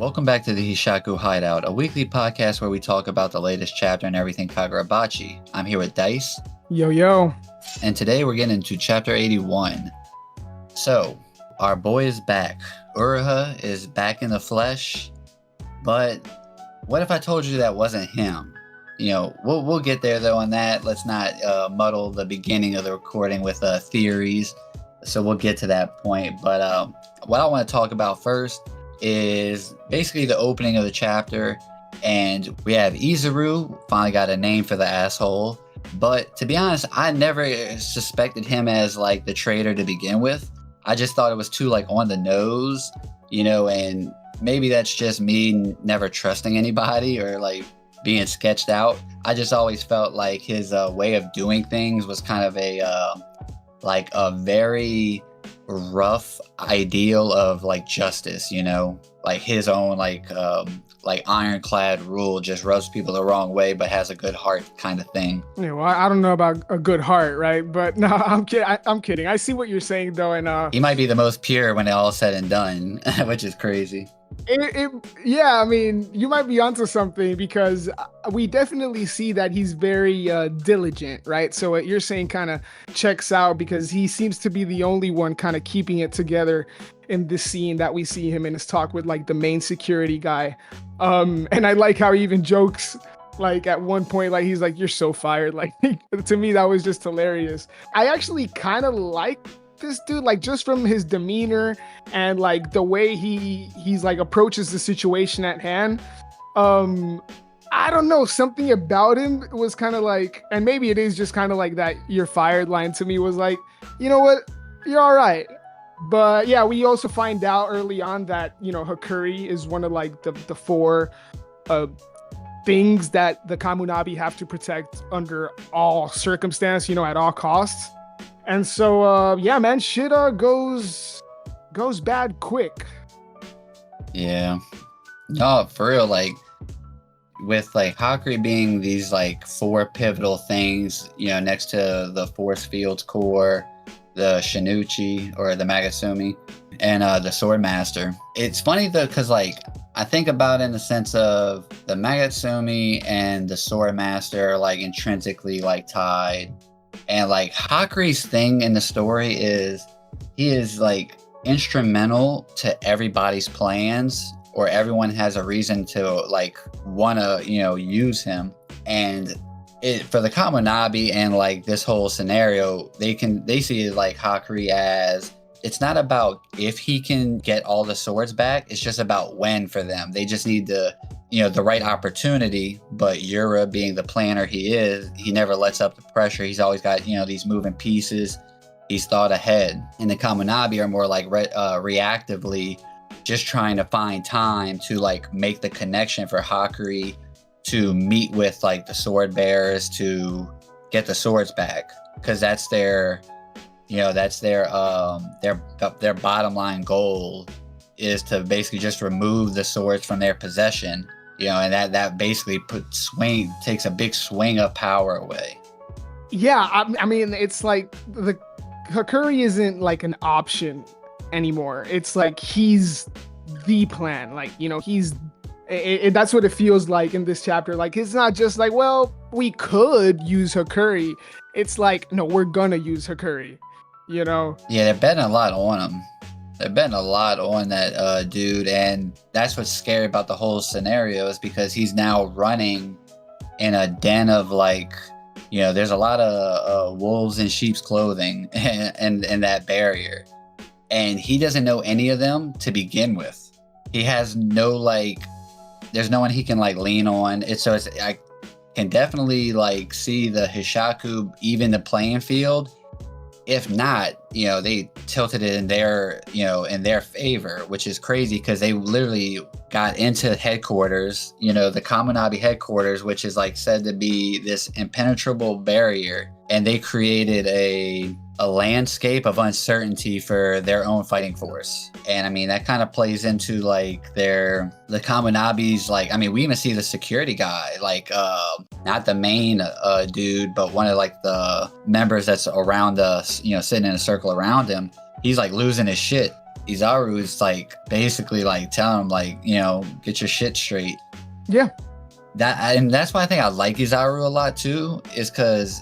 Welcome back to the Hishaku Hideout, a weekly podcast where we talk about the latest chapter and everything Kagurabachi. I'm here with Dice. Yo. And today we're getting into chapter 81. So, our boy is back. Uruha is back in the flesh. But what if I told you that wasn't him? You know, we'll get there though on that. Let's not muddle the beginning of the recording with theories. So we'll get to that point. But what I want to talk about first is basically the opening of the chapter, and we have Izaru finally got a name for the asshole. But to be honest, I never suspected him as like the traitor to begin with. I just thought it was too like on the nose, you know, and maybe that's just me never trusting anybody or like being sketched out. I just always felt like his way of doing things was kind of a very rough ideal of like justice, you know, like his own like ironclad rule just rubs people the wrong way but has a good heart kind of thing. Yeah, well, I don't know about a good heart, right? But no, I'm kidding. I see what you're saying though, and he might be the most pure when it all said and done, which is crazy. Yeah, I mean, you might be onto something because we definitely see that he's very diligent, right? So what you're saying kind of checks out because he seems to be the only one kind of keeping it together in this scene that we see him in his talk with like the main security guy. And I like how he even jokes like at one point, like he's like, "You're so fired." Like to me, that was just hilarious. I actually kind of like this dude, like just from his demeanor and like the way he's like approaches the situation at hand. I don't know, something about him was kind of like, and maybe it is just kind of like that "you're fired" line to me was like, you know what, you're all right. But yeah, we also find out early on that, you know, Hakuri is one of like the four things that the Kamunabi have to protect under all circumstance, you know, at all costs. And so, yeah, man, shit goes bad quick. Yeah. No, for real, like, with, like, Hakuri being these, like, four pivotal things, you know, next to the Force Fields core, the Shinuchi, or the Magasumi, and the Swordmaster. It's funny, though, because, like, I think about it in the sense of the Magasumi and the Swordmaster are, like, intrinsically, like, tied. And like Hakuri's thing in the story is he is like instrumental to everybody's plans, or everyone has a reason to like want to, you know, use him. And it for the Kamunabi and like this whole scenario, they see it like Hakuri as it's not about if he can get all the swords back, it's just about when for them. They just need to, you know, the right opportunity. But Yura, being the planner he is, he never lets up the pressure. He's always got, you know, these moving pieces. He's thought ahead. And the Kamunabi are more like reactively just trying to find time to like make the connection for Hakuri to meet with like the sword bearers to get the swords back, because that's their, you know, that's their bottom line goal is to basically just remove the swords from their possession, you know, and that basically takes a big swing of power away. Yeah, I mean, it's like the Hakuri isn't like an option anymore. It's like he's the plan. Like, you know, that's what it feels like in this chapter. Like, it's not just like, well, we could use Hakuri. It's like, no, we're gonna use Hakuri, you know? Yeah, they're betting a lot on him. They're betting a lot on that dude, and that's what's scary about the whole scenario is because he's now running in a den of like, you know, there's a lot of wolves in sheep's clothing and that barrier, and he doesn't know any of them to begin with. He has no like, there's no one he can like lean on. I can definitely like see the Hishaku even the playing field. If not, you know, they tilted it in their favor, which is crazy because they literally got into headquarters, you know, the Kamunabi headquarters, which is like said to be this impenetrable barrier, and they created a landscape of uncertainty for their own fighting force. And I mean, that kind of plays into like the Kamunabi's, like, I mean, we even see the security guy, like not the main dude, but one of like the members that's around us, you know, sitting in a circle around him. He's like losing his shit. Izaru is like basically like telling him like, you know, get your shit straight. Yeah. And that's why I think I like Izaru a lot too, is because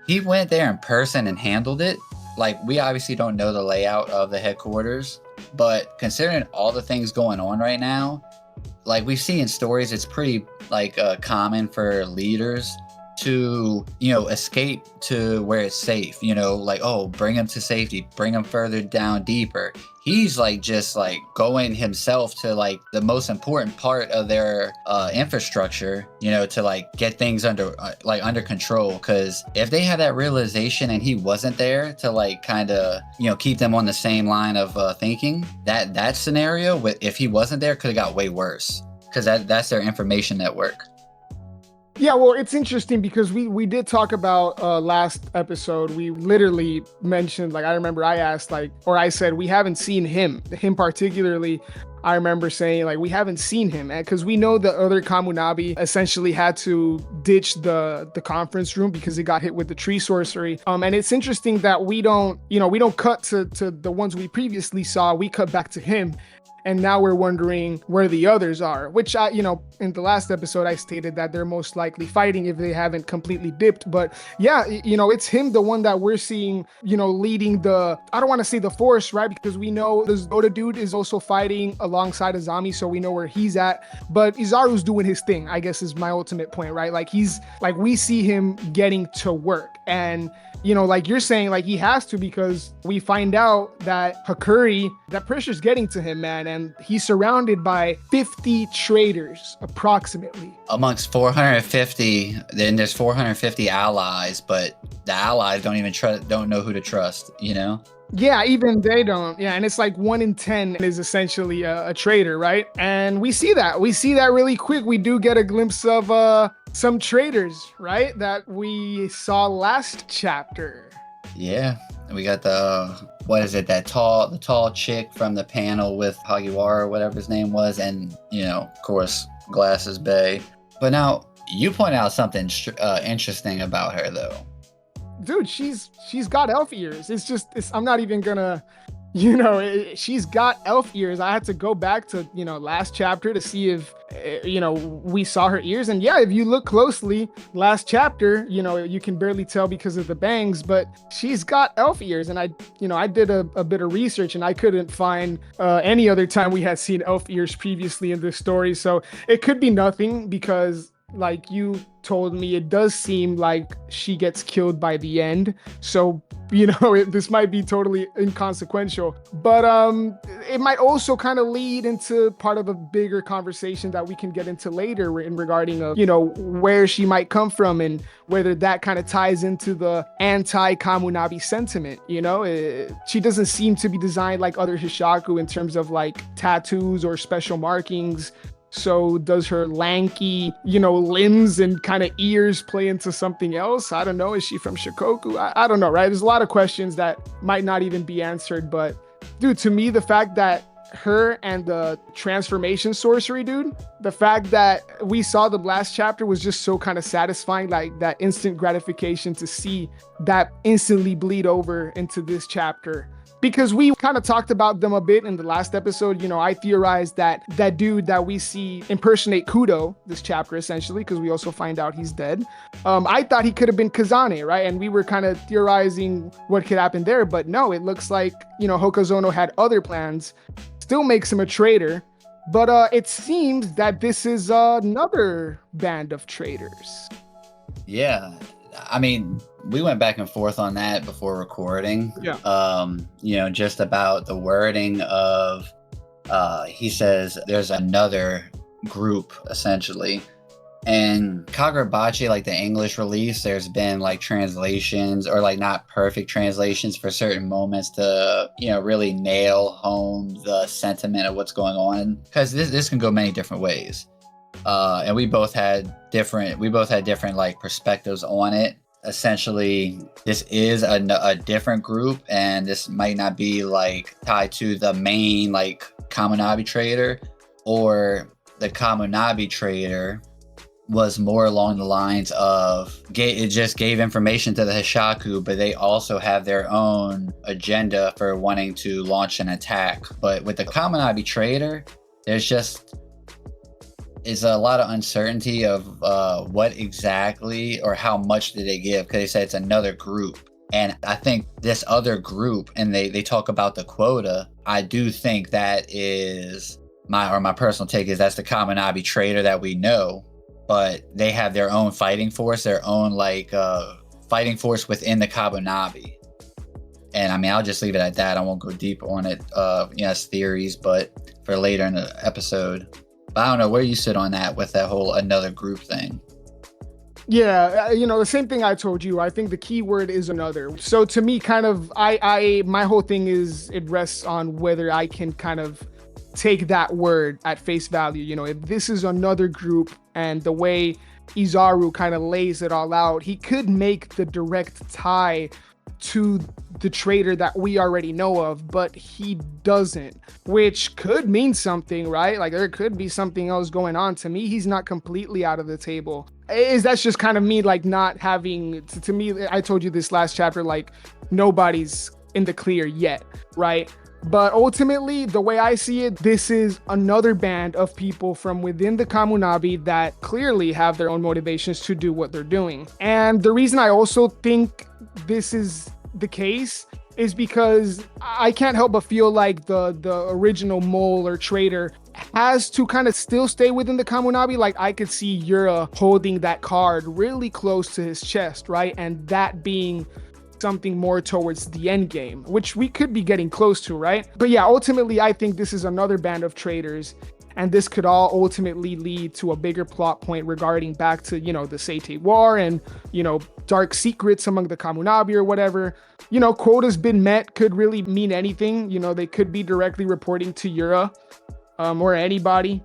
he went there in person and handled it. Like, we obviously don't know the layout of the headquarters, but considering all the things going on right now, like we see in stories, it's pretty like common for leaders to, you know, escape to where it's safe, you know, like, oh, bring him to safety, bring him further down deeper. He's like just like going himself to like the most important part of their infrastructure, you know, to like get things under control. Because if they had that realization and he wasn't there to like kind of, you know, keep them on the same line of thinking, that scenario, if he wasn't there, could have got way worse, because that's their information network. Yeah, well, it's interesting because we did talk about last episode. We literally mentioned, like, I remember I asked, like, or I said, we haven't seen him particularly. I remember saying, like, we haven't seen him, because we know the other Kamunabi essentially had to ditch the conference room because he got hit with the tree sorcery. And it's interesting that we don't cut to the ones we previously saw. We cut back to him. And now we're wondering where the others are, which in the last episode, I stated that they're most likely fighting if they haven't completely dipped. But yeah, it's him, the one that we're seeing, leading I don't want to say the force, right? Because we know this Zoda dude is also fighting alongside Azami, so we know where he's at. But Izaru's doing his thing, I guess, is my ultimate point, right? Like, we see him getting to work. And like you're saying, like, he has to, because we find out that Hakuri, that pressure's getting to him, man. And he's surrounded by 50 traitors, approximately. Amongst 450, then there's 450 allies, but the allies don't know who to trust, you know? Yeah, even they don't. Yeah, and it's like 1 in 10 is essentially a traitor, right? And we see that really quick. We do get a glimpse of some traitors, right? That we saw last chapter. Yeah, we got the tall chick from the panel with Hagiwara, whatever his name was, and, of course, Glasses Bay. But now, you point out something interesting about her, though. Dude, she's got elf ears. I'm not even gonna, she's got elf ears. I had to go back to, last chapter to see if, we saw her ears. And yeah, if you look closely, last chapter, you can barely tell because of the bangs, but she's got elf ears. And I did a bit of research, and I couldn't find any other time we had seen elf ears previously in this story. So it could be nothing, because like you told me, it does seem like she gets killed by the end. So, this might be totally inconsequential, but it might also kind of lead into part of a bigger conversation that we can get into later regarding where she might come from, and whether that kind of ties into the anti-Kamunabi sentiment. She doesn't seem to be designed like other Hishaku in terms of like tattoos or special markings. So does her lanky, limbs and kind of ears play into something else? I don't know. Is she from Shikoku? I don't know, right? There's a lot of questions that might not even be answered. But dude, to me, the fact that her and the transformation sorcery, dude, the fact that we saw the last chapter was just so kind of satisfying, like that instant gratification to see that instantly bleed over into this chapter. Because we kind of talked about them a bit in the last episode. I theorized that dude that we see impersonate Kudo this chapter, essentially, because we also find out he's dead. I thought he could have been Kazane, right? And we were kind of theorizing what could happen there. But no, it looks like, Hokazono had other plans, still makes him a traitor. But it seems that this is another band of traitors. Yeah. I mean, we went back and forth on that before recording. Yeah. Just about the wording of, he says there's another group, essentially. And Kagurabachi, like the English release, there's been like translations, or like not perfect translations for certain moments to, really nail home the sentiment of what's going on. Because this can go many different ways. And we both had different like perspectives on it. Essentially, this is a different group, and this might not be like tied to the main like Kamunabi trader, or the Kamunabi trader was more along the lines of it just gave information to the Hishaku, but they also have their own agenda for wanting to launch an attack. But with the Kamunabi traitor, is a lot of uncertainty of what exactly or how much did they give, because they said it's another group. And I think this other group, and they talk about the quota, I do think that is my personal take is that's the Kamunabi traitor that we know, but they have their own fighting force, their own fighting force within the Kamunabi. And I mean, I'll just leave it at that. I won't go deep on it, as theories, but for later in the episode. But I don't know where you sit on that with that whole another group thing. Yeah, the same thing I told you. I think the key word is another. So to me, kind of, my whole thing is it rests on whether I can kind of take that word at face value. If this is another group, and the way Izaru kind of lays it all out, he could make the direct tie to the traitor that we already know of, but he doesn't, which could mean something, right? Like there could be something else going on. To me, he's not completely out of the table. That's just kind of me, like not having, to me, I told you this last chapter, like nobody's in the clear yet, right? But ultimately, the way I see it, this is another band of people from within the Kamunabi that clearly have their own motivations to do what they're doing. And the reason I also think this is the case is because I can't help but feel like the original mole or traitor has to kind of still stay within the Kamunabi. Like I could see Yura holding that card really close to his chest, right? And that being something more towards the end game, which we could be getting close to, right? But yeah, ultimately, I think this is another band of traitors, and this could all ultimately lead to a bigger plot point regarding back to, the Seitei War and, dark secrets among the Kamunabi or whatever. Quota's been met could really mean anything. They could be directly reporting to Yura or anybody.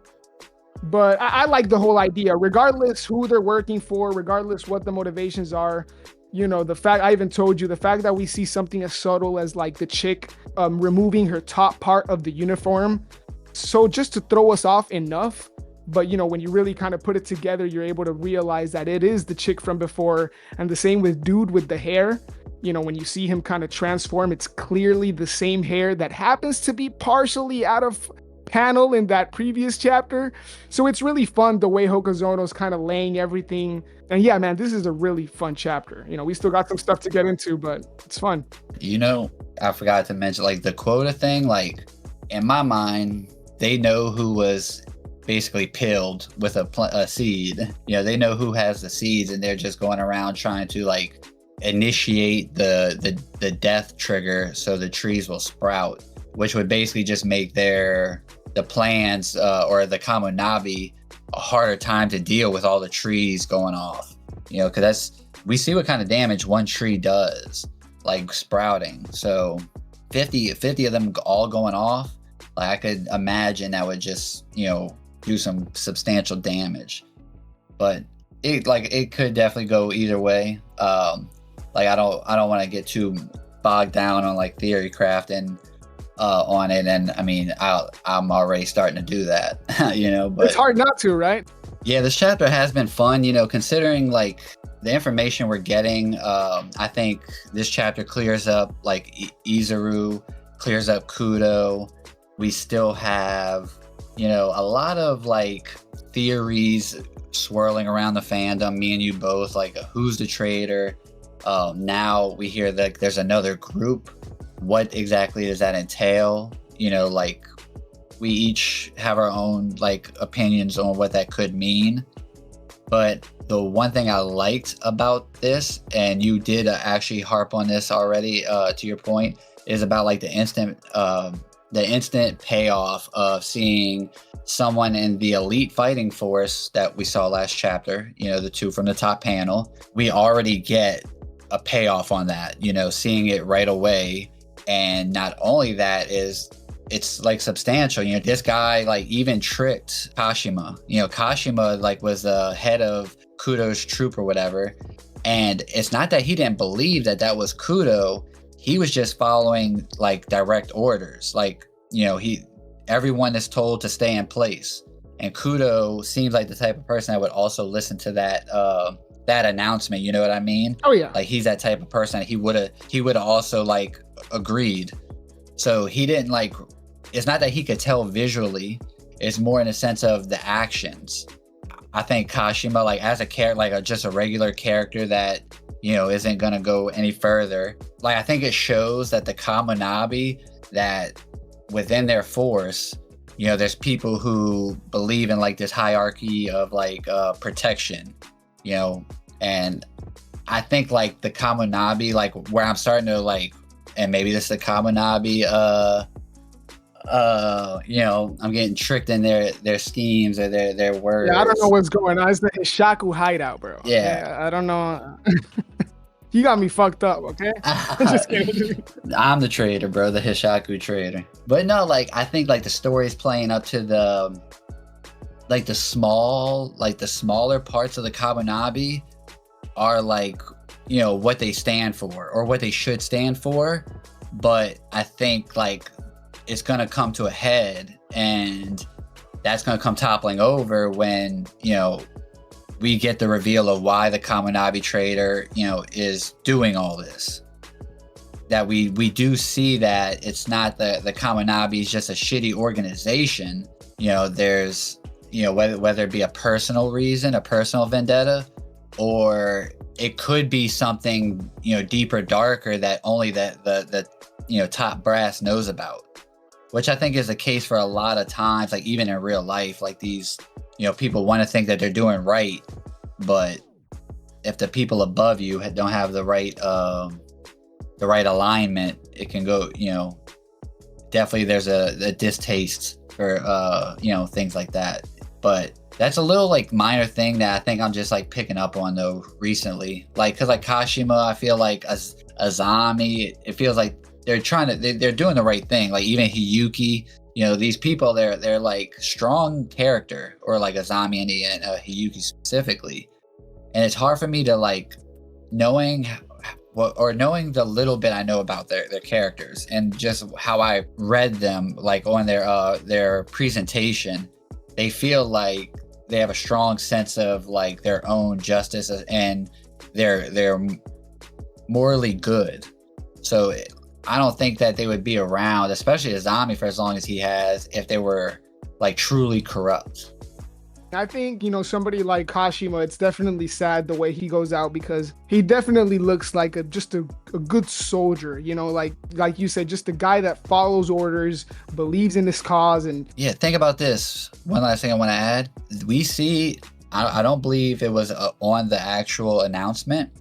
But I like the whole idea, regardless who they're working for, regardless what the motivations are. The fact I even told you, the fact that we see something as subtle as like the chick removing her top part of the uniform. So just to throw us off enough. But, when you really kind of put it together, you're able to realize that it is the chick from before. And the same with dude with the hair. When you see him kind of transform, it's clearly the same hair that happens to be partially out of panel in that previous chapter. So it's really fun the way Hokazono's kind of laying everything. And yeah, man, this is a really fun chapter. We still got some stuff to get into, but it's fun. I forgot to mention like the quota thing. Like in my mind, they know who was basically pilled with a seed. They know who has the seeds, and they're just going around trying to like initiate the death trigger so the trees will sprout, which would basically just make the plans or the Kamunabi a harder time to deal with all the trees going off. Because we see what kind of damage one tree does, like sprouting. So 50 of them all going off, like I could imagine that would just do some substantial damage. But it could definitely go either way. Like I don't want to get too bogged down on like theory craft and on it, and I mean I'm already starting to do that. But it's hard not to, right? Yeah, this chapter has been fun, considering like the information we're getting. I think this chapter clears up like Izaru, clears up Kudo. We still have a lot of like theories swirling around the fandom, me and you both, like who's the traitor. Now we hear that there's another group. What exactly does that entail? Like we each have our own like opinions on what that could mean. But the one thing I liked about this, and you did actually harp on this already, to your point, is about like the instant payoff of seeing someone in the elite fighting force that we saw last chapter, the two from the top panel. We already get a payoff on that, seeing it right away. And not only that, it's like substantial. This guy like even tricked Kashima. Kashima like was the head of Kudo's troop or whatever. And it's not that he didn't believe that was Kudo. He was just following like direct orders. Like, everyone is told to stay in place. And Kudo seems like the type of person that would also listen to that announcement. You know what I mean? Oh yeah. Like he's that type of person. He would have also like agreed. So he didn't like. It's not that he could tell visually. It's more in the sense of the actions. I think Kashima, like as a character, like just a regular character that isn't gonna go any further. Like I think it shows that the Kamunabi, that within their force, there's people who believe in like this hierarchy of like protection, and I think like the Kamunabi, like where I'm starting to like, and maybe this is the Kamunabi, I'm getting tricked in their schemes or their words. Yeah, I don't know what's going on. It's the Hishaku Hideout, bro. Yeah. I don't know. You got me fucked up, okay? Just kidding. I'm the traitor, bro, the Hishaku traitor. But no, like I think like the story is playing up to the smaller parts of the Kamunabi are like, what they stand for or what they should stand for. But I think like it's gonna come to a head, and that's gonna come toppling over when we get the reveal of why the Kamunabi traitor is doing all this. That we do see that it's not the Kamunabi is just a shitty organization. There's whether it be a personal reason, a personal vendetta, or it could be something deeper, darker that only the top brass knows about. Which I think is the case for a lot of times, like even in real life, like these, people want to think that they're doing right, but if the people above you don't have the right alignment, it can go, definitely there's a distaste for, things like that. But that's a little like minor thing that I think I'm just like picking up on though recently, like cause like Kashima, I feel like Azami, it feels like they're doing the right thing. Like even Hiyuki, these people, they're like strong character, or like Azami and Hiyuki specifically. And it's hard for me to like knowing the little bit I know about their characters and just how I read them, like on their presentation, they feel like they have a strong sense of like their own justice and they're morally good. So I don't think that they would be around, especially Azami, for as long as he has, if they were like truly corrupt. I think, somebody like Kashima, it's definitely sad the way he goes out, because he definitely looks like just a good soldier, like you said, just a guy that follows orders, believes in this cause. And yeah, think about this. One last thing I want to add. We see, I don't believe it was on the actual announcement,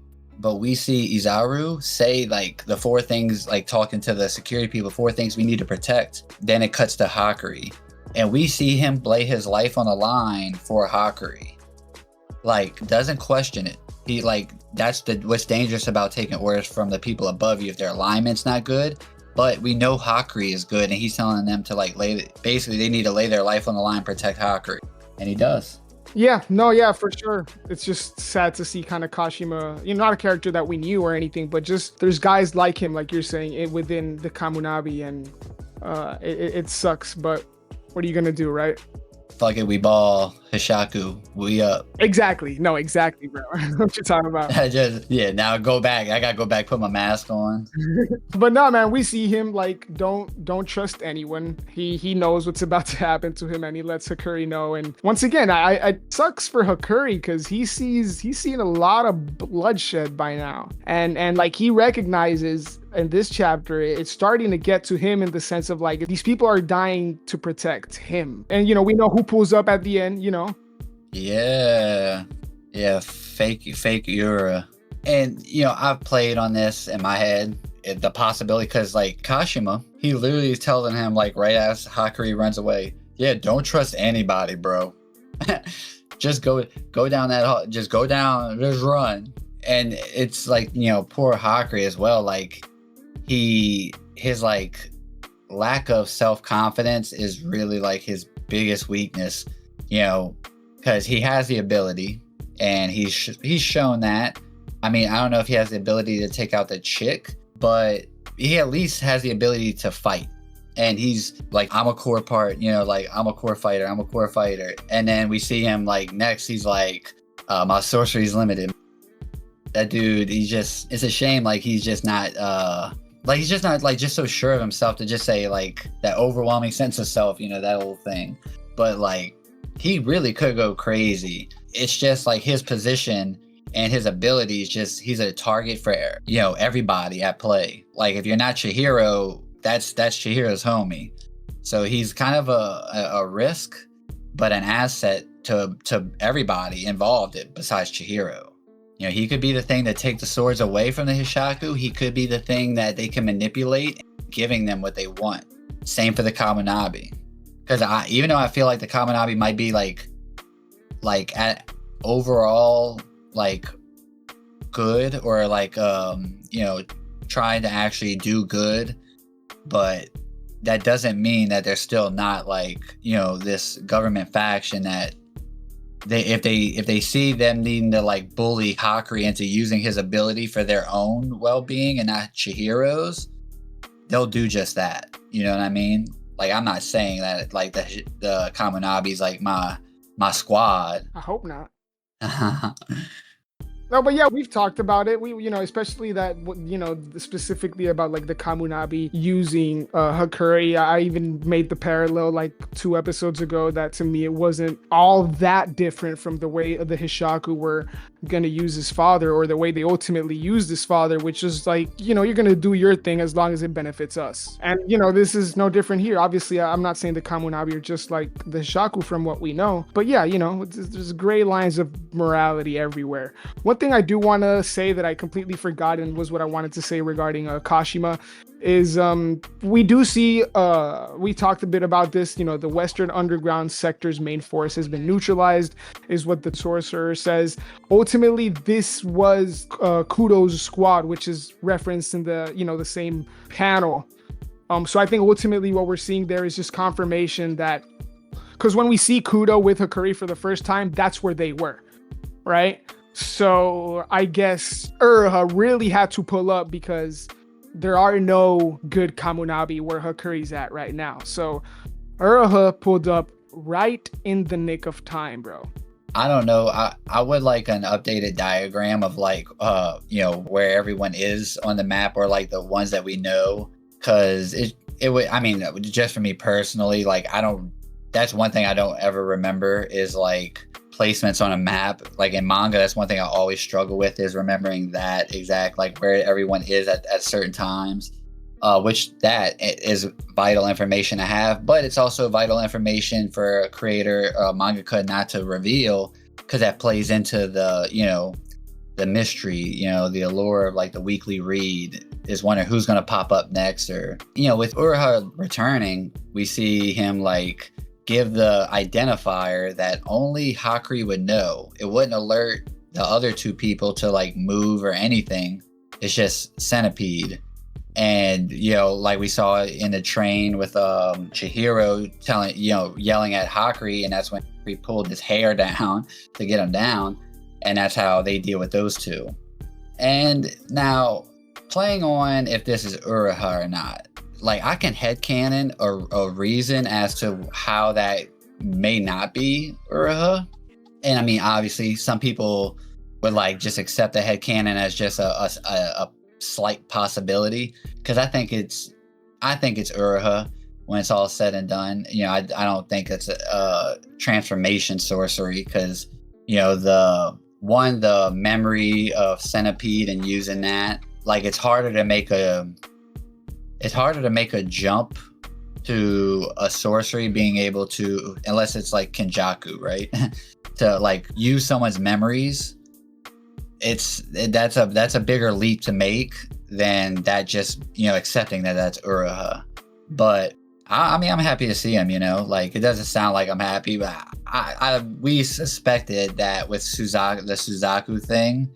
but we see Izaru say like the 4 things, like talking to the security people, 4 things we need to protect. Then it cuts to Hakuri, and we see him lay his life on the line for Hakuri. Like, doesn't question it. He like, that's what's dangerous about taking orders from the people above you if their alignment's not good. But we know Hakuri is good, and he's telling them to like basically they need to lay their life on the line, protect Hakuri, and he does. Yeah, for sure. It's just sad to see kind of Kashima, not a character that we knew or anything, but just there's guys like him, like you're saying, within the Kamunabi, and it sucks, but what are you going to do, right? Fuck it, we ball. Hishaku, we up. Exactly. No, exactly, bro. What you talking about? Now go back. I gotta go back, put my mask on. But no, man, we see him like don't trust anyone. He knows what's about to happen to him, and he lets Hakuri know. And once again, I sucks for Hakuri, because he's seen a lot of bloodshed by now, and like he recognizes in this chapter, it's starting to get to him in the sense of like these people are dying to protect him, and we know who pulls up at the end. Yeah, fake Uruha. And I've played on this in my head, the possibility, because like Kashima, he literally is telling him like right as Hakuri runs away, yeah, don't trust anybody, bro. Just go down that hall, just go down, just run. And it's like, poor Hakuri as well, like his like lack of self-confidence is really like his biggest weakness, because he has the ability, and he's shown that. I mean, I don't know if he has the ability to take out the chick, but he at least has the ability to fight. And he's like, I'm a core part, you know, like I'm a core fighter. And then we see him like next, he's like, my sorcery's limited. That dude, it's a shame. Like he's just not like just so sure of himself to just say like that overwhelming sense of self, you know, that old thing. But like he really could go crazy. It's just like his position and his abilities, just he's a target for, you know, everybody at play. Like if you're not Chihiro, that's Chihiro's homie. So he's kind of a risk, but an asset to everybody involved besides Chihiro. You know, he could be the thing that take the swords away from the Hishaku. He could be the thing that they can manipulate, giving them what they want. Same for the Kamunabi. Because even though I feel like the Kamunabi might be like at overall like good or like you know, trying to actually do good, but that doesn't mean that they're still not like, you know, this government faction that if they see them needing to like bully Hakuri into using his ability for their own well-being and not Chihiro's, they'll do just that. You know what I mean? Like I'm not saying that like the Kamunabi's like my squad. I hope not. No, but yeah, we've talked about it. We, you know, especially that, you know, specifically about like the Kamunabi using Hakuri. I even made the parallel like 2 episodes ago that to me it wasn't all that different from the way the Hishaku were gonna use his father, or the way they ultimately used his father, which is like, you know, you're gonna do your thing as long as it benefits us. And you know, this is no different here. Obviously, I'm not saying the Kamunabi are just like the Hishaku from what we know, but yeah, you know, there's gray lines of morality everywhere. One thing I do want to say that I completely forgot and was what I wanted to say regarding Kashima is we do see, we talked a bit about this, you know, the Western Underground sector's main force has been neutralized, is what the sorcerer says. Ultimately, this was Kudo's squad, which is referenced in the, you know, the same panel. So I think ultimately what we're seeing there is just confirmation that, because when we see Kudo with Hakuri for the first time, that's where they were, right? So I guess Uruha really had to pull up because there are no good Kamunabi where Hakuri's at right now. So Uruha pulled up right in the nick of time, bro. I don't know. I would like an updated diagram of like, you know, where everyone is on the map, or like the ones that we know. Cause it would, I mean, just for me personally, like that's one thing I don't ever remember is like placements on a map. Like in manga, that's one thing I always struggle with, is remembering that exact, like where everyone is at certain times, which that is vital information to have, but it's also vital information for a creator, mangaka, not to reveal, because that plays into the, you know, the mystery, you know, the allure of like the weekly read, is wondering who's going to pop up next. Or, you know, with Uruha returning, we see him like give the identifier that only Hakuri would know. It wouldn't alert the other 2 people to like move or anything. It's just Centipede. And, you know, like we saw in the train with Chihiro telling, you know, yelling at Hakuri, and that's when he pulled his hair down to get him down. And that's how they deal with those 2. And now, playing on if this is Uruha or not, like I can headcanon a reason as to how that may not be Uruha. And I mean, obviously, some people would like just accept the headcanon as just a slight possibility, because I think it's Uruha when it's all said and done. You know, I don't think it's a transformation sorcery, because, you know, the memory of Centipede and using that, like it's harder to make a jump to a sorcery being able to, unless it's like Kenjaku, right? To like use someone's memories. That's a bigger leap to make than that, just, you know, accepting that that's Uruha. But I mean, I'm happy to see him, you know, like it doesn't sound like I'm happy, but we suspected that with the Suzaku thing.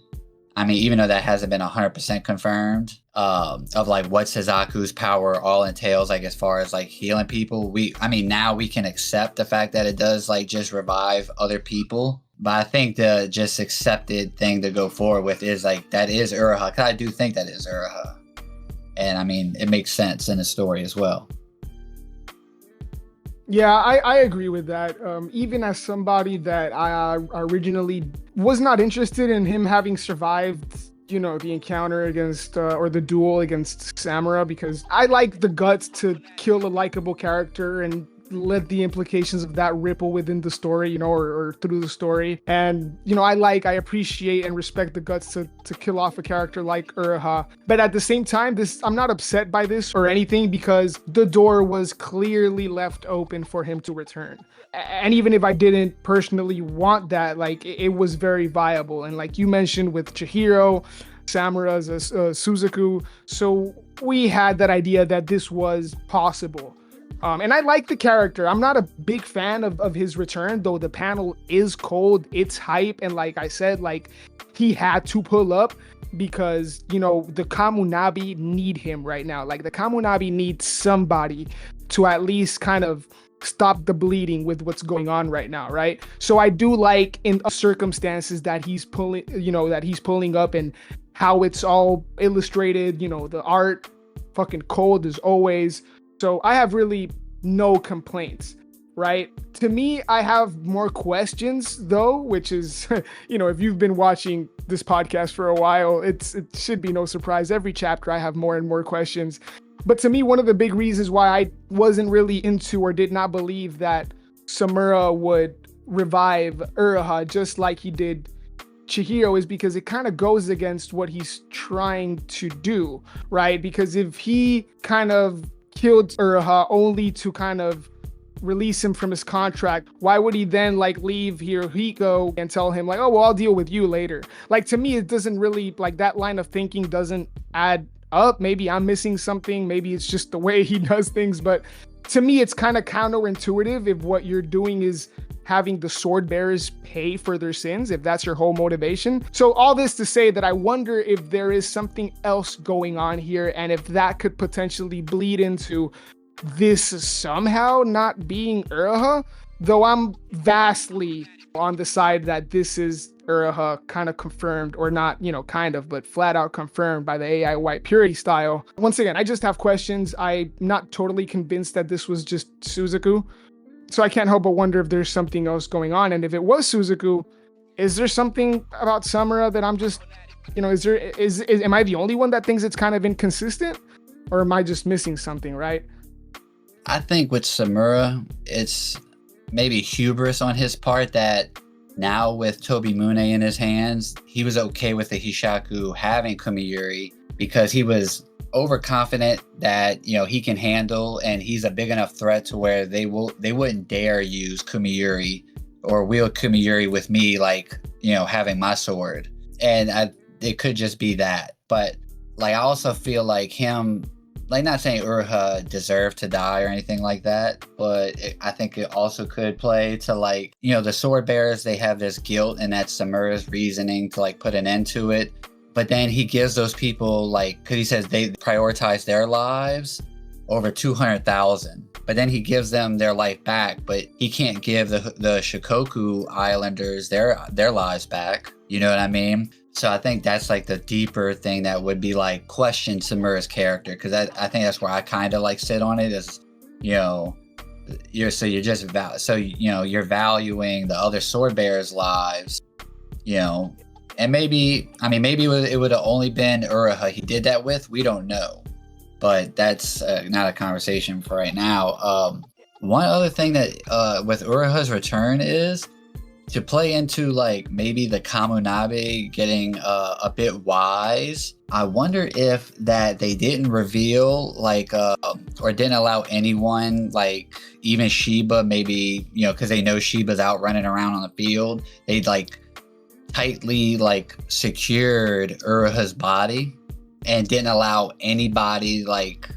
I mean, even though that hasn't been 100% confirmed, of like what Suzaku's power all entails, like as far as like healing people, now we can accept the fact that it does like just revive other people. But I think the just accepted thing to go forward with is like, that is Uruha, because I do think that is Uruha. And I mean, it makes sense in the story as well. Yeah, I agree with that. Even as somebody that I originally was not interested in him having survived, the encounter against or the duel against Samura, because I like the guts to kill a likable character and let the implications of that ripple within the story, or through the story. And, I appreciate and respect the guts to kill off a character like Uruha. But at the same time, I'm not upset by this or anything because the door was clearly left open for him to return. And even if I didn't personally want that, like it was very viable. And like you mentioned with Chihiro, Samura's Suzaku, so we had that idea that this was possible. And I like the character. I'm not a big fan of his return, though the panel is cold, it's hype, and like I said, like he had to pull up because, the Kamunabi need him right now. Like the Kamunabi need somebody to at least kind of stop the bleeding with what's going on right now, right? So I do like in circumstances that he's pulling up and how it's all illustrated, the art fucking cold as always. So I have really no complaints, right? To me, I have more questions though, which is, if you've been watching this podcast for a while, it should be no surprise. Every chapter I have more and more questions. But to me, one of the big reasons why I wasn't really into or did not believe that Samura would revive Uruha just like he did Chihiro is because it kind of goes against what he's trying to do, right? Because if he kind of killed Uruha only to kind of release him from his contract, why would he then like leave Hirohiko and tell him like, oh, well, I'll deal with you later? Like, to me, it doesn't really, like, that line of thinking doesn't add up. Maybe I'm missing something. Maybe it's just the way he does things. But to me, it's kind of counterintuitive if what you're doing is having the sword bearers pay for their sins, if that's your whole motivation. So all this to say that I wonder if there is something else going on here and if that could potentially bleed into this somehow not being Uruha, though I'm vastly on the side that this is Uruha kind of confirmed, or not, kind of, but flat out confirmed by the AI white purity style. Once again, I just have questions. I'm not totally convinced that this was just Suzaku. So I can't help but wonder if there's something else going on. And if it was Suzaku, is there something about Samura that I'm just, am I the only one that thinks it's kind of inconsistent? Or am I just missing something, right? I think with Samura, it's maybe hubris on his part that now with Tobimune in his hands, he was okay with the Hishaku having Kumiyuri because he was overconfident that he can handle, and he's a big enough threat to where they wouldn't dare use Kumiyuri or wield Kumiyuri with me, like having my sword. And it could just be that, but like I also feel like him, like, not saying Uruha deserved to die or anything like that, but I think it also could play to like the sword bearers, they have this guilt, and that's Samura's reasoning to like put an end to it. But then he gives those people, like, because he says they prioritize their lives over 200,000. But then he gives them their life back, but he can't give the Shikoku Islanders their lives back. You know what I mean? So I think that's like the deeper thing that would be like question Samura's character, because I think that's where I kind of like sit on it is, you're valuing the other sword bearers' lives, and maybe it would have only been Uruha he did that with. We don't know, but that's not a conversation for right now. One other thing that with Uruha's return is to play into like maybe the Kamunabi getting a bit wise. I wonder if that they didn't reveal like or didn't allow anyone, like even Shiba, maybe because they know Shiba's out running around on the field, they like tightly like secured Uruha's body and didn't allow anybody, like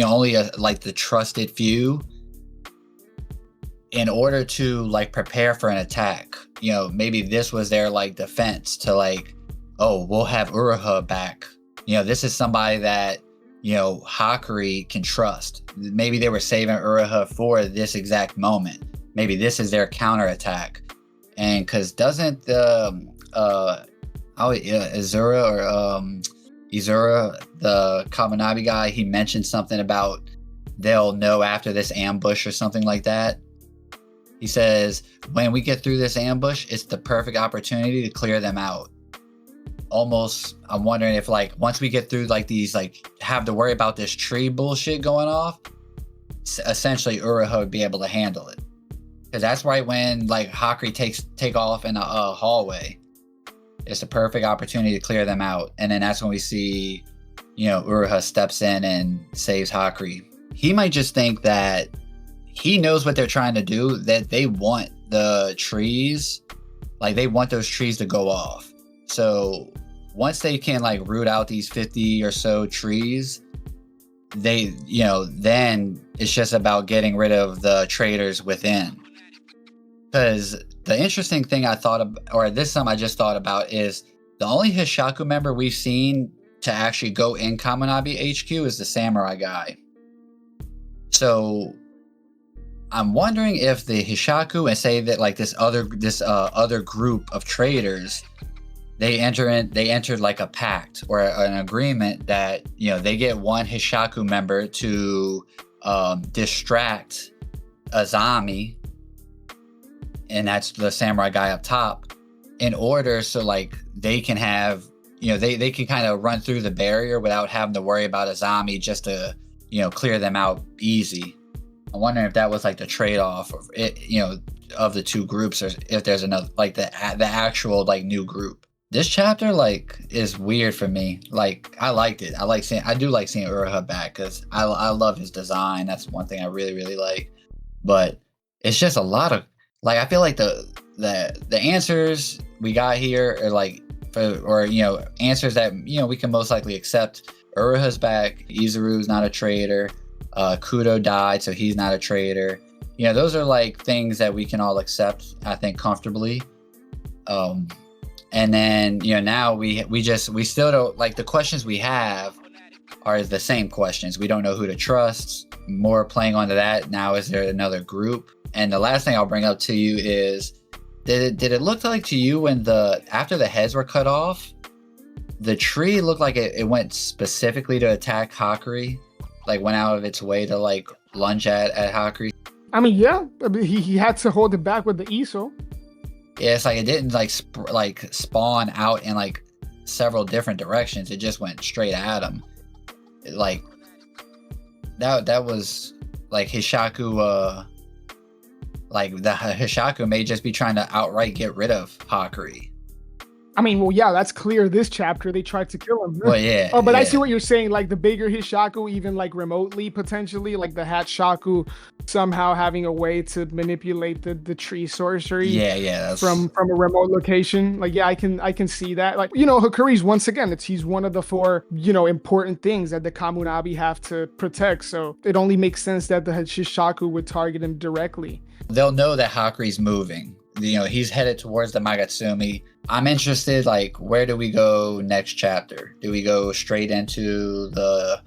only like the trusted few, in order to like prepare for an attack. Maybe this was their like defense to like, oh, we'll have Uruha back. This is somebody that Hakuri can trust. Maybe they were saving Uruha for this exact moment. Maybe this is their counterattack. And because doesn't the Izaru, the Kamunabi guy, he mentioned something about they'll know after this ambush or something like that. He says, when we get through this ambush, it's the perfect opportunity to clear them out. Almost, I'm wondering if like once we get through like these, like have to worry about this tree bullshit going off, essentially Uruha would be able to handle it. Because that's right when like Hakuri take off in a hallway. It's the perfect opportunity to clear them out. And then that's when we see, Uruha steps in and saves Hakuri. He might just think that he knows what they're trying to do, that they want the trees, like they want those trees to go off. So once they can like root out these 50 or so trees, they, then it's just about getting rid of the traitors within. Because the interesting thing I thought of, or this time I just thought about, is the only Hishaku member we've seen to actually go in Kamunabi HQ is the samurai guy. So I'm wondering if the Hishaku, and say that like this other group of traitors, they entered like a pact or an agreement that they get one Hishaku member to distract Azami, and that's the samurai guy up top, in order so like they can have they can kind of run through the barrier without having to worry about Azami, just to clear them out easy. I'm wondering if that was like the trade-off of it, of the two groups, or if there's another like the actual like new group. This chapter like is weird for me. Like I liked it. I do like seeing Uruha back, because I love his design. That's one thing I really like. But it's just a lot of like, I feel like the answers we got here are like answers that we can most likely accept. Uruha's back. Izaru's not a traitor. Kudo died, so he's not a traitor. Those are like things that we can all accept, I think, comfortably. And then now we still don't, like, the questions we have are the same questions. We don't know who to trust. More playing onto that. Now, is there another group? And the last thing I'll bring up to you is, did it look like to you when after the heads were cut off, the tree looked like it went specifically to attack Hakuri, like went out of its way to like lunge at Hakuri? I mean, yeah, he had to hold it back with the Iso. Yeah, it's like it didn't like spawn out in like several different directions. It just went straight at him. Like that was like Hishaku. Like the Hishaku may just be trying to outright get rid of Hakuri. I mean, well, yeah, that's clear. This chapter, they tried to kill him. Well, yeah. Oh, but yeah. I see what you're saying. Like the bigger Hishaku, even like remotely, potentially, like the Hatshaku somehow having a way to manipulate the tree sorcery. Yeah. From a remote location. Like, yeah, I can see that. Like, Hakuri's, once again, he's one of the four, important things that the Kamunabi have to protect. So it only makes sense that the Hishaku would target him directly. They'll know that Hakuri's moving. He's headed towards the Magatsumi. I'm interested, like, where do we go next chapter? Do we go straight into the,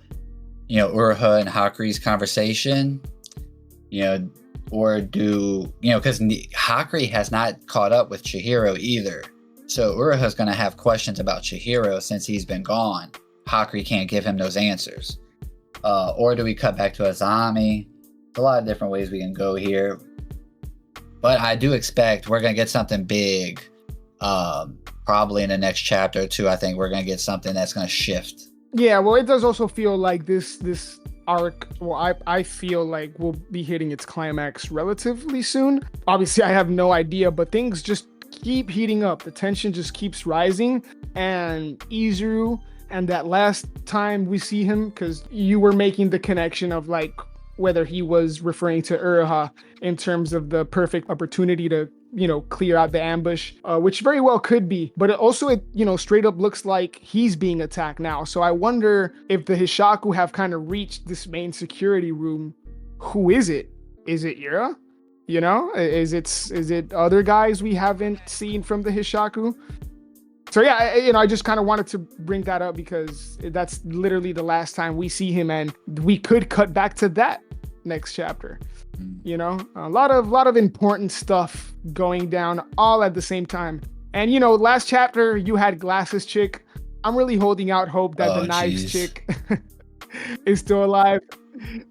Uruha and Hakuri's conversation? Or because Hakuri has not caught up with Chihiro either. So Uruha's going to have questions about Chihiro since he's been gone. Hakuri can't give him those answers. Or do we cut back to Azami? There's a lot of different ways we can go here. But I do expect we're going to get something big, probably in the next chapter or two. I think we're going to get something that's going to shift. Yeah, well, it does also feel like this arc, well, I feel like we'll be hitting its climax relatively soon. Obviously, I have no idea, but things just keep heating up. The tension just keeps rising. And Izaru, and that last time we see him, because you were making the connection of like whether he was referring to Uruha in terms of the perfect opportunity to, clear out the ambush, which very well could be. But it straight up looks like he's being attacked now. So I wonder if the Hishaku have kind of reached this main security room. Who is it? Is it Ira? Is it other guys we haven't seen from the Hishaku? So yeah, I just kind of wanted to bring that up because that's literally the last time we see him, and we could cut back to that next chapter. A lot of important stuff going down all at the same time. And last chapter you had Glasses Chick. I'm really holding out hope that the Knives Chick is still alive.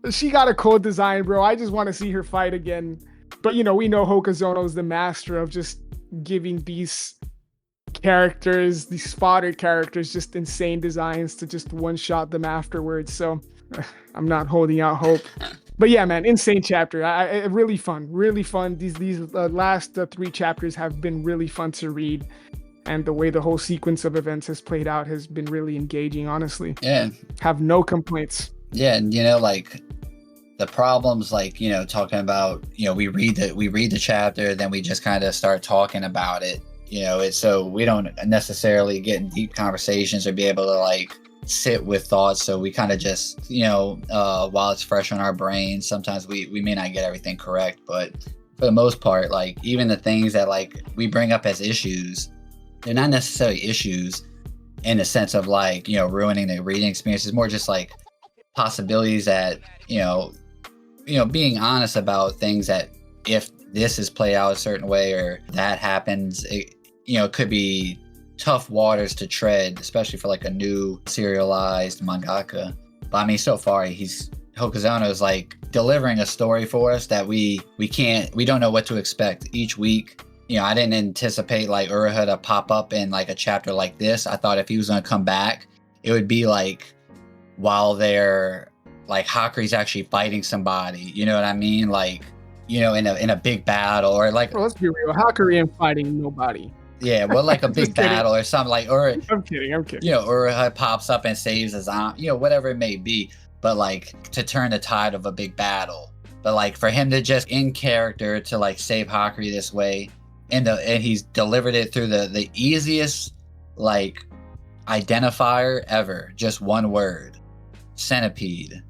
She got a cool design, bro. I just want to see her fight again. But we know Hokazono's the master of just giving these characters, these fodder characters, just insane designs to just one-shot them afterwards. So I'm not holding out hope. But yeah, man, insane chapter. Really fun, really fun. These last 3 chapters have been really fun to read, and the way the whole sequence of events has played out has been really engaging. Honestly, Yeah, have no complaints. yeah, and like the problems, like talking about we read the chapter, then we just kind of start talking about it. It's so we don't necessarily get in deep conversations or be able to like sit with thoughts. So we kind of just while it's fresh on our brains, sometimes we may not get everything correct, but for the most part, like even the things that like we bring up as issues, they're not necessarily issues in the sense of like ruining the reading experience. It's more just like possibilities that being honest about things, that if this is played out a certain way or that happens, it could be tough waters to tread, especially for like a new serialized mangaka. But I mean, so far Hokazono is like delivering a story for us that we don't know what to expect each week. I didn't anticipate like Uruha to pop up in like a chapter like this. I thought if he was going to come back, it would be like while they're like Hakuri's actually fighting somebody, you know what I mean? Like, in a big battle, or like, well, let's be real, Hakuri ain't fighting nobody. Yeah, well, like a big battle or something, like, or I'm kidding. Uruha pops up and saves his aunt, whatever it may be. But like to turn the tide of a big battle, but like for him to just in character to like save Hakuri this way, and he's delivered it through the easiest like identifier ever, just one word, centipede.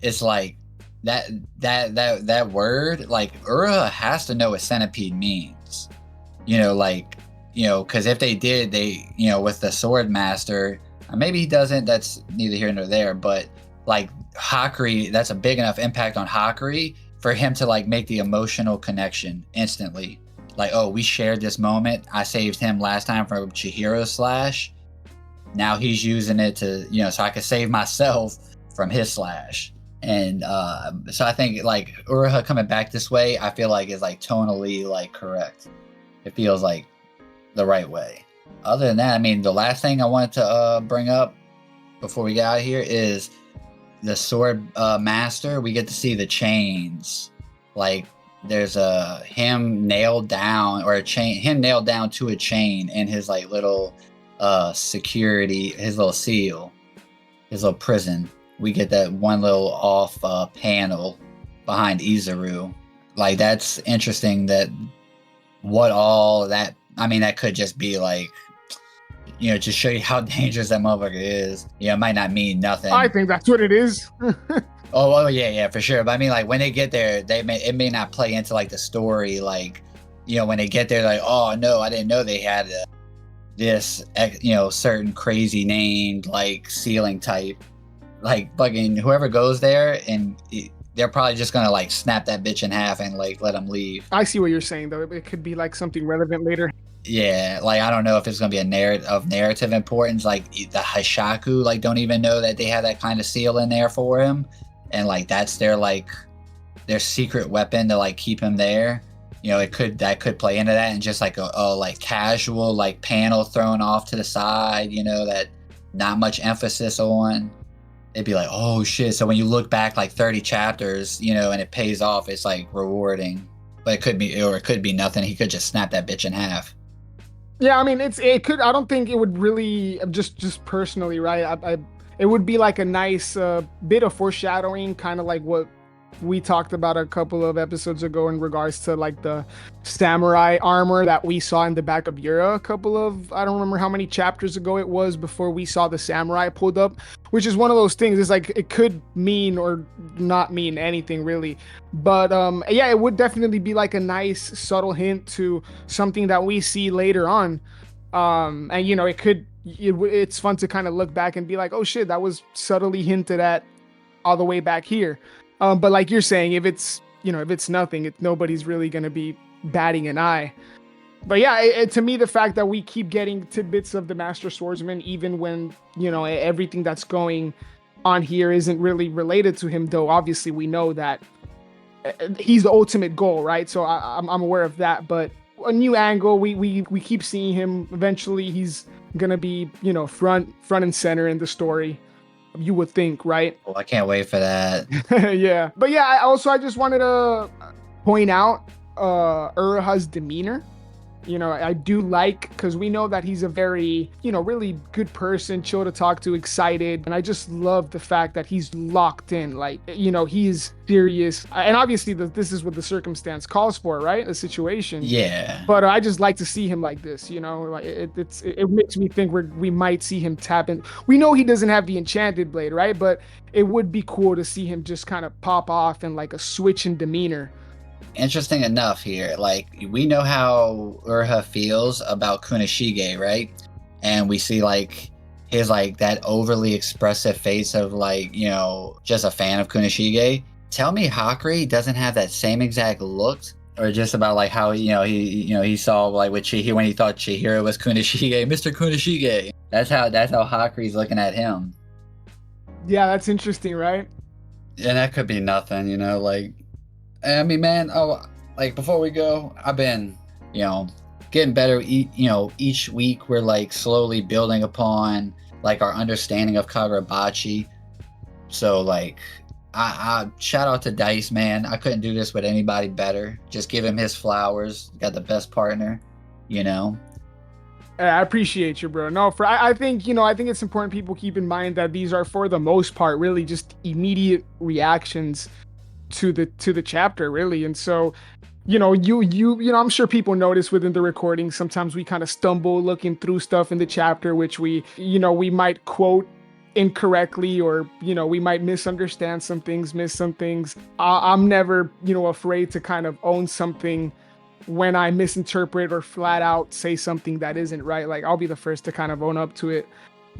It's like that word, like Uruha has to know what centipede means, because if they did, with the sword master, maybe he doesn't, that's neither here nor there, but like Hakuri, that's a big enough impact on Hakuri for him to like make the emotional connection instantly. Like, oh, we shared this moment. I saved him last time from Chihiro's slash. Now he's using it to, so I could save myself from his slash. And so I think like Uruha coming back this way, I feel like is like tonally like correct. It feels like the right way. Other than that, I mean, the last thing I wanted to bring up before we get out of here is the sword master. We get to see the chains. Like there's him nailed down to a chain in his like little security, his little seal, his little prison. We get that one little off panel behind Izaru. Like that's interesting. That that could just be like, to show you how dangerous that motherfucker is. It might not mean nothing. I think that's what it is. Oh yeah, for sure. But I mean, like when they get there, it may not play into like the story. Like, when they get there, like, oh no, I didn't know they had this, certain crazy named like ceiling type. Like fucking whoever goes there, and they're probably just gonna like snap that bitch in half and like let them leave. I see what you're saying though. It could be like something relevant later. Yeah, like I don't know if it's gonna be a narrative importance. Like the Hishaku, like don't even know that they have that kind of seal in there for him, and like that's their secret weapon to like keep him there. That could play into that, and just like a like casual like panel thrown off to the side. That not much emphasis on. It'd be like, oh shit. So when you look back like 30 chapters, and it pays off, it's like rewarding. But it could be nothing. He could just snap that bitch in half. Yeah, I mean, it could. I don't think it would really, just personally, right? It would be like a nice bit of foreshadowing, kind of like what we talked about a couple of episodes ago in regards to like the samurai armor that we saw in the back of Yura a couple of, I don't remember how many chapters ago it was, before we saw the samurai pulled up, which is one of those things. It's like it could mean or not mean anything really, but yeah, it would definitely be like a nice subtle hint to something that we see later on. And it's fun to kind of look back and be like, oh shit, that was subtly hinted at all the way back here. But like you're saying, if it's nothing, nobody's really going to be batting an eye. But yeah, to me, the fact that we keep getting tidbits of the Master Swordsman, even when, everything that's going on here isn't really related to him, though obviously we know that he's the ultimate goal, right? So I'm aware of that, but a new angle, we keep seeing him. Eventually he's gonna be, you know, front and center in the story, you would think, right? Well, I can't wait for that. Yeah, but yeah, I just wanted to point out Uruha's demeanor. You know, I do like, because we know that he's a very, you know, really good person, chill to talk to, excited. And I just love the fact that he's locked in. Like, you know, he's serious. And obviously, this is what the circumstance calls for, right? The situation. Yeah. But I just like to see him like this, you know, like it makes me think we might see him tap in. We know he doesn't have the enchanted blade, right? But it would be cool to see him just kind of pop off and like a switch in demeanor. Interesting enough here, like, we know how Uruha feels about Kunishige, right? And we see like his like that overly expressive face of like, you know, just a fan of Kunishige. Tell me Hakuri doesn't have that same exact look, or just about like how, you know, he saw like with Chihiro when he thought Chihiro was Kunishige, Mr. Kunishige. That's how Hakuri's looking at him. Yeah, that's interesting, right? And that could be nothing, you know, like, I mean, man, like, before we go, I've been, you know, getting better. You know, each week we're like slowly building upon like our understanding of Kagurabachi. So like, I shout out to Dice, man. I couldn't do this with anybody better. Just give him his flowers. Got the best partner, you know. I appreciate you, bro. No, I think, you know, I think it's important people keep in mind that these are, for the most part, really just immediate reactions to the chapter, really. And so, you know, you know, I'm sure people notice within the recording sometimes we kind of stumble looking through stuff in the chapter, which we, you know, we might quote incorrectly, or, you know, we might misunderstand some things, miss some things. I'm never, you know, afraid to kind of own something when I misinterpret or flat out say something that isn't right. Like, I'll be the first to kind of own up to it.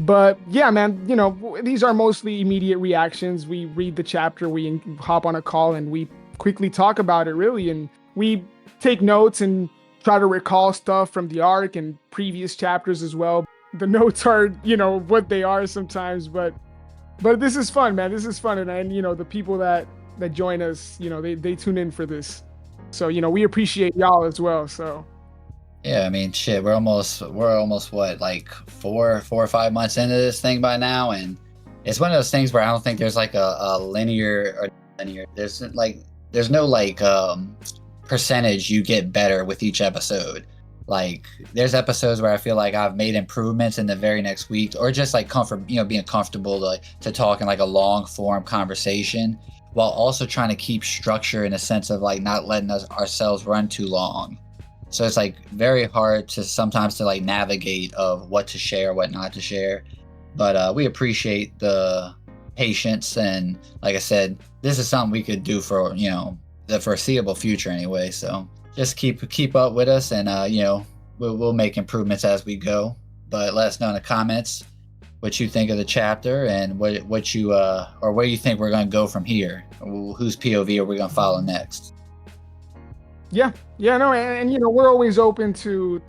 But yeah, man, you know, these are mostly immediate reactions. We read the chapter, we hop on a call, and we quickly talk about it, really. And we take notes and try to recall stuff from the arc and previous chapters as well. The notes are, you know, what they are sometimes, but this is fun, man. This is fun. And you know, the people that join us, you know, they tune in for this. So, you know, we appreciate y'all as well. So yeah, I mean, shit, we're almost what, like 4 or 5 months into this thing by now, and it's one of those things where I don't think there's like a linear. There's no like percentage you get better with each episode. Like, there's episodes where I feel like I've made improvements in the very next week, or just like being comfortable to talk in like a long form conversation, while also trying to keep structure in a sense of like not letting ourselves run too long. So it's like very hard to sometimes to like navigate of what to share, what not to share. But we appreciate the patience, and like I said, this is something we could do for, you know, the foreseeable future anyway. So just keep up with us, and you know, we'll make improvements as we go. But let us know in the comments what you think of the chapter, and what you or where you think we're going to go from here. Whose POV are we going to follow next? Yeah, no, and you know, we're always open to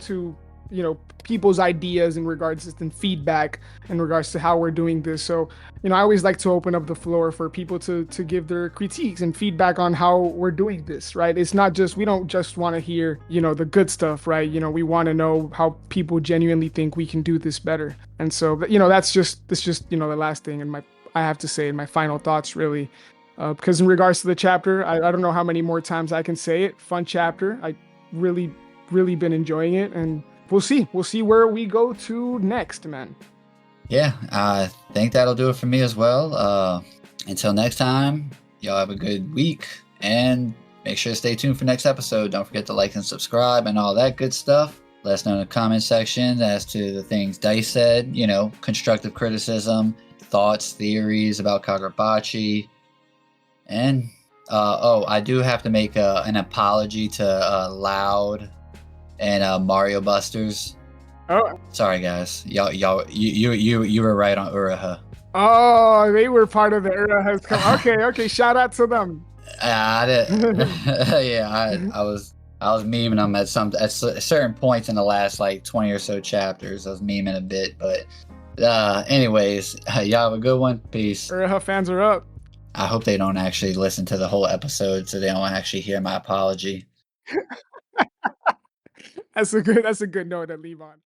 you know, people's ideas in regards to and feedback in regards to how we're doing this. So, you know, I always like to open up the floor for people to give their critiques and feedback on how we're doing this, right? It's not just, we don't just want to hear, you know, the good stuff, right? You know, we want to know how people genuinely think we can do this better. And so, you know, that's just, you know, the last thing, and I have to say in my final thoughts, really. Because in regards to the chapter, I don't know how many more times I can say it. Fun chapter. I really been enjoying it, and we'll see where we go to next, man. Yeah, I think that'll do it for me as well. Until next time, y'all have a good week, and make sure to stay tuned for next episode. Don't forget to like and subscribe and all that good stuff. Let us know in the comment section as to the things Dice said, you know, constructive criticism, thoughts, theories about Kagurabachi. And I do have to make an apology to Loud and Mario Busters. Oh, sorry guys, you were right on Uruha. Oh, they were part of the Uruha. Okay, shout out to them. I did. Yeah, I was memeing them at certain points in the last like 20 or so chapters. I was memeing a bit, but Anyways, y'all have a good one. Peace. Uruha fans are up. I hope they don't actually listen to the whole episode so they don't actually hear my apology. That's a good note to leave on.